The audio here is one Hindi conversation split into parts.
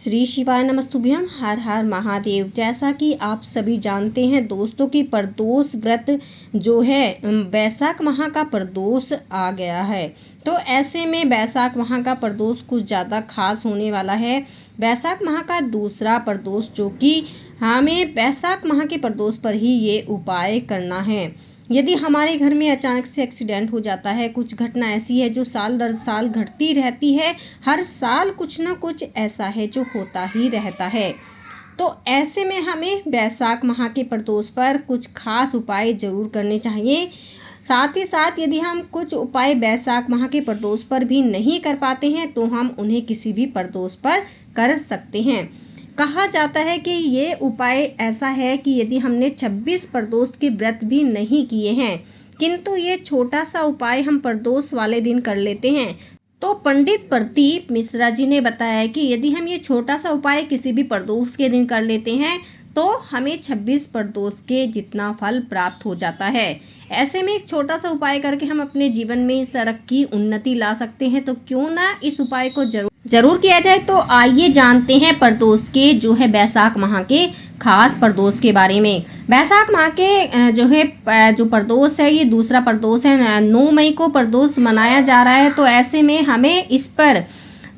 श्री शिवाय नमस्तुभ्यम। हर हर महादेव। जैसा कि आप सभी जानते हैं दोस्तों कि प्रदोष व्रत जो है वैशाख माह का प्रदोष आ गया है। तो ऐसे में वैशाख माह का प्रदोष कुछ ज़्यादा खास होने वाला है। वैशाख माह का दूसरा प्रदोष जो कि हमें वैशाख माह के प्रदोष पर ही ये उपाय करना है। यदि हमारे घर में अचानक से एक्सीडेंट हो जाता है, कुछ घटना ऐसी है जो साल दर साल घटती रहती है, हर साल कुछ ना कुछ ऐसा है जो होता ही रहता है, तो ऐसे में हमें वैशाख माह के प्रदोष पर कुछ खास उपाय ज़रूर करने चाहिए। साथ ही साथ यदि हम कुछ उपाय वैशाख माह के प्रदोष पर भी नहीं कर पाते हैं तो हम उन्हें किसी भी प्रदोष पर कर सकते हैं। कहा जाता है कि ये उपाय ऐसा है कि यदि हमने 26 प्रदोष के व्रत भी नहीं किए हैं किंतु ये छोटा सा उपाय हम प्रदोष वाले दिन कर लेते हैं, तो पंडित प्रदीप मिश्रा जी ने बताया कि यदि हम ये छोटा सा उपाय किसी भी प्रदोष के दिन कर लेते हैं तो हमें 26 प्रदोष के जितना फल प्राप्त हो जाता है। ऐसे में एक छोटा सा उपाय करके हम अपने जीवन में तरक्की उन्नति ला सकते हैं, तो क्यों ना इस उपाय को जरूर किया जाए। तो आइए जानते हैं प्रदोष के जो है वैशाख माह के खास प्रदोष के बारे में। वैशाख माह के जो प्रदोष है ये दूसरा प्रदोष है। 9 मई को प्रदोष मनाया जा रहा है, तो ऐसे में हमें इस पर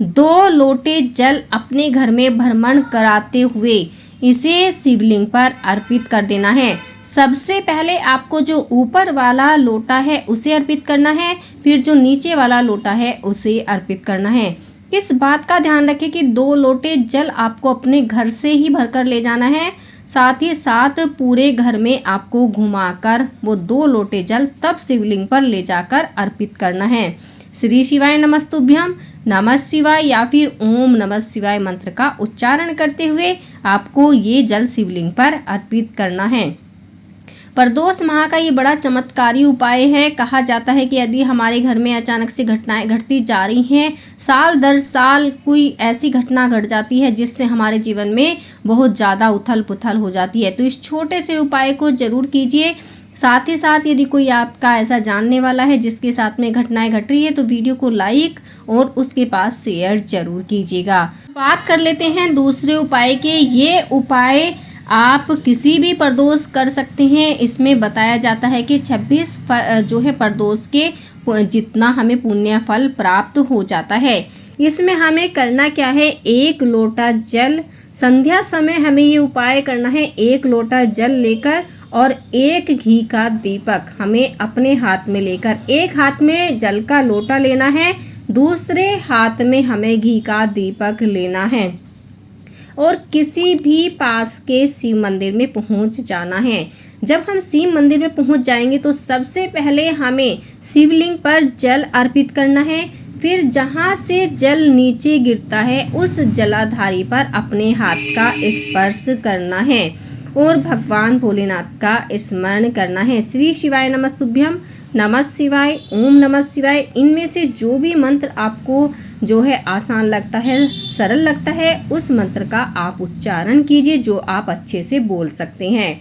2 लोटे जल अपने घर में भ्रमण कराते हुए इसे शिवलिंग पर अर्पित कर देना है। सबसे पहले आपको जो ऊपर वाला लोटा है उसे अर्पित करना है, फिर जो नीचे वाला लोटा है उसे अर्पित करना है। इस बात का ध्यान रखें कि 2 लोटे जल आपको अपने घर से ही भरकर ले जाना है। साथ ही साथ पूरे घर में आपको घुमाकर वो 2 लोटे जल तब शिवलिंग पर ले जाकर अर्पित करना है। श्री शिवाय नमस्तुभ्यम, नमः शिवाय या फिर ओम नमः शिवाय मंत्र का उच्चारण करते हुए आपको ये जल शिवलिंग पर अर्पित करना है। प्रदोष माह का ये बड़ा चमत्कारी उपाय है। कहा जाता है कि यदि हमारे घर में अचानक से घटनाएं घटती जा रही हैं, साल दर साल कोई ऐसी घटना घट जाती है जिससे हमारे जीवन में बहुत ज़्यादा उथल पुथल हो जाती है, तो इस छोटे से उपाय को जरूर कीजिए। साथ ही साथ यदि कोई आपका ऐसा जानने वाला है जिसके साथ में घटनाएं घट रही है तो वीडियो को लाइक और उसके पास शेयर जरूर कीजिएगा। बात कर लेते हैं दूसरे उपाय के। ये उपाय आप किसी भी प्रदोष कर सकते हैं। इसमें बताया जाता है कि 26 जो है प्रदोष के जितना हमें पुण्य फल प्राप्त हो जाता है। इसमें हमें करना क्या है, 1 लोटा जल, संध्या समय हमें ये उपाय करना है। 1 लोटा जल लेकर और 1 घी का दीपक हमें अपने हाथ में लेकर, एक हाथ में जल का लोटा लेना है, दूसरे हाथ में हमें घी का दीपक लेना है और किसी भी पास के शिव मंदिर में पहुंच जाना है। जब हम शिव मंदिर में पहुंच जाएंगे तो सबसे पहले हमें शिवलिंग पर जल अर्पित करना है। फिर जहां से जल नीचे गिरता है उस जलाधारी पर अपने हाथ का स्पर्श करना है और भगवान भोलेनाथ का स्मरण करना है। श्री शिवाय नमस्तुभ्यम, नमः शिवाय, ओम नमः शिवाय, इनमें से जो भी मंत्र आपको जो है आसान लगता है, सरल लगता है, उस मंत्र का आप उच्चारण कीजिए जो आप अच्छे से बोल सकते हैं।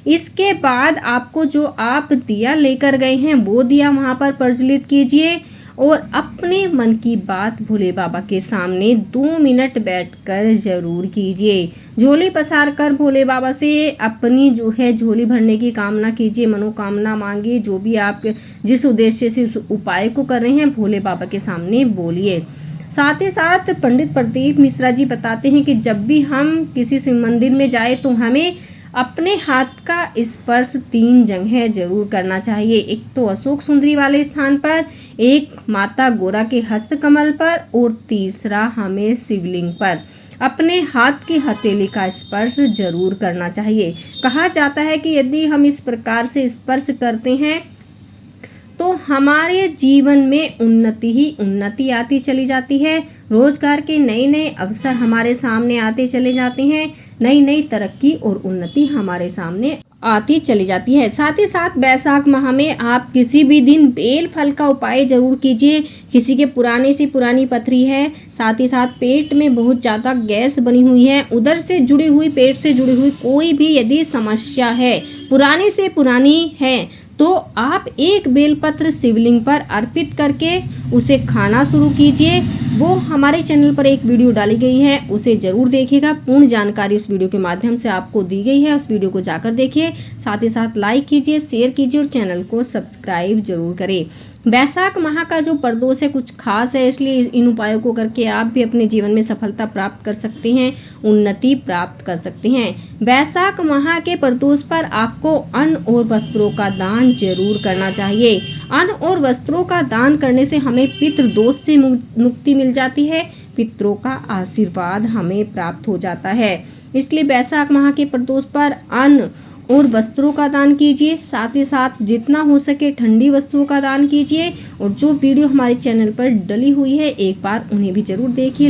इसके बाद आपको जो आप दिया लेकर गए हैं वो दिया वहाँ पर प्रज्वलित कीजिए और अपने मन की बात भोले बाबा के सामने 2 मिनट बैठकर जरूर कीजिए। झोली पसार कर भोले बाबा से अपनी जो है झोली भरने की कामना कीजिए, मनोकामना मांगिए। जो भी आप जिस उद्देश्य से उस उपाय को कर रहे हैं भोले बाबा के सामने बोलिए। साथ ही साथ पंडित प्रदीप मिश्रा जी बताते हैं कि जब भी हम किसी शिव मंदिर में जाए तो हमें अपने हाथ का स्पर्श 3 जगह जरूर करना चाहिए। एक तो अशोक सुंदरी वाले स्थान पर, एक माता गोरा के हस्त कमल पर और तीसरा हमें शिवलिंग पर अपने हाथ की हथेली का स्पर्श जरूर करना चाहिए। कहा जाता है कि यदि हम इस प्रकार से स्पर्श करते हैं तो हमारे जीवन में उन्नति ही उन्नति आती चली जाती है। रोजगार के नए नए अवसर हमारे सामने आते चले जाते हैं, नई नई तरक्की और उन्नति हमारे सामने आती चली जाती है। साथ ही साथ वैशाख माह में आप किसी भी दिन बेल फल का उपाय जरूर कीजिए। किसी के पुराने से पुरानी पथरी है, साथ ही साथ पेट में बहुत ज़्यादा गैस बनी हुई है, उधर से जुड़ी हुई, पेट से जुड़ी हुई कोई भी यदि समस्या है, पुरानी से पुरानी है, तो आप एक बेलपत्र शिवलिंग पर अर्पित करके उसे खाना शुरू कीजिए। वो हमारे चैनल पर एक वीडियो डाली गई है, उसे ज़रूर देखिएगा। पूर्ण जानकारी इस वीडियो के माध्यम से आपको दी गई है, उस वीडियो को जाकर देखिए। साथ ही साथ लाइक कीजिए, शेयर कीजिए और चैनल को सब्सक्राइब जरूर करें। वैशाख माह का जो प्रदोष है कुछ खास है, इसलिए इन उपायों को करके आप भी अपने जीवन में सफलता प्राप्त कर सकते हैं, उन्नति प्राप्त कर सकते हैं। वैशाख माह के प्रदोष पर आपको अन्न और वस्त्रों का दान जरूर करना चाहिए। अन्न और वस्त्रों का दान करने से हमें पितृदोष से मुक्ति मिल जाती है, पितरों का आशीर्वाद हमें प्राप्त हो जाता है। इसलिए वैशाख माह के प्रदोष पर अन्न और वस्त्रों का दान कीजिए। साथ ही साथ जितना हो सके ठंडी वस्तुओं का दान कीजिए। और जो वीडियो हमारे चैनल पर डली हुई है एक बार उन्हें भी जरूर देखिए।